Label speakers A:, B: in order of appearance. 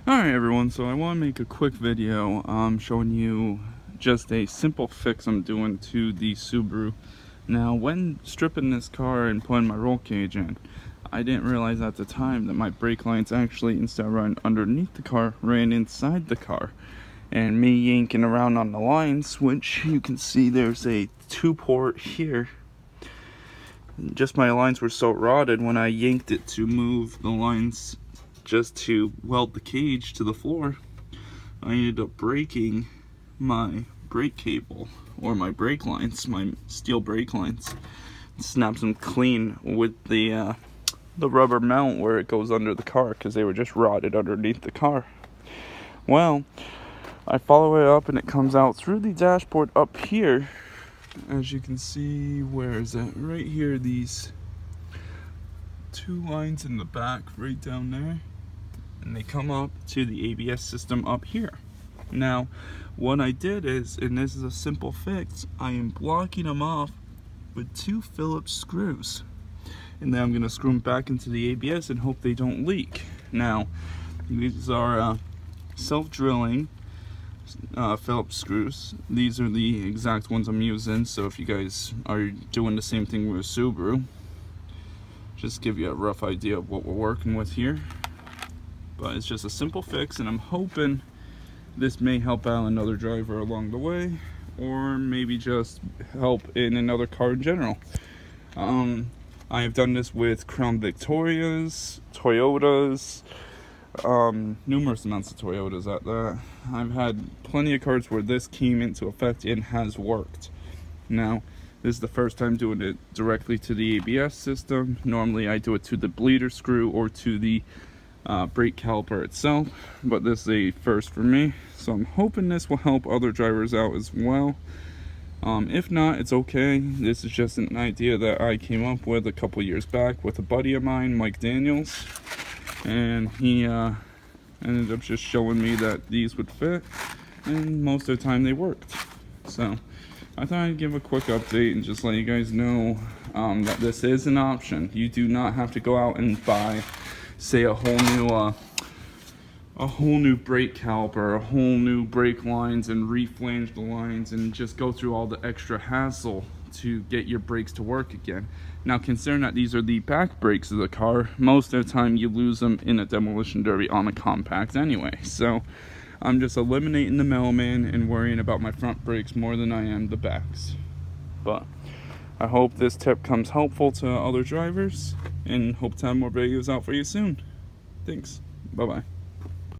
A: Alright everyone, so I want to make a quick video showing you just a simple fix I'm doing to the Subaru. Now, when stripping this car and putting my roll cage in, I didn't realize at the time that my brake lines actually, instead of running underneath the car, ran inside the car. And me yanking around on the lines, which you can see there's a 2-port here. Just my lines were so rotted when I yanked it to move the lines just to weld the cage to the floor, I ended up breaking my brake cable, or my brake lines, my steel brake lines. Snaps them clean with the rubber mount where it goes under the car, because they were just rotted underneath the car. Well, I follow it up and it comes out through the dashboard up here. As you can see, where is it? Right here, these 2 lines in the back, right down there. And they come up to the ABS system up here. Now, what I did is, and this is a simple fix, I am blocking them off with 2 Phillips screws. And then I'm going to screw them back into the ABS and hope they don't leak. Now, these are self-drilling Phillips screws. These are the exact ones I'm using, so if you guys are doing the same thing with a Subaru, just give you a rough idea of what we're working with here. But it's just a simple fix, and I'm hoping this may help out another driver along the way, or maybe just help in another car in general. I have done this with Crown Victorias, Toyotas, numerous amounts of Toyotas at that. I've had plenty of cars where this came into effect and has worked. Now, this is the first time doing it directly to the ABS system. Normally I do it to the bleeder screw or to the brake caliper itself, but this is a first for me, so I'm hoping this will help other drivers out as well. If not, it's okay. This is just an idea that I came up with a couple years back with a buddy of mine, Mike Daniels, and he ended up just showing me that these would fit, and most of the time they worked. So I thought I'd give a quick update and just let you guys know that this is an option. You do not have to go out and buy, say, a whole new brake caliper, a whole new brake lines, and reflange the lines and just go through all the extra hassle to get your brakes to work again. Now, considering that these are the back brakes of the car, most of the time you lose them in a demolition derby on a compact anyway. So I'm just eliminating the middleman and worrying about my front brakes more than I am the backs. But I hope this tip comes helpful to other drivers, and hope to have more videos out for you soon. Thanks. Bye-bye.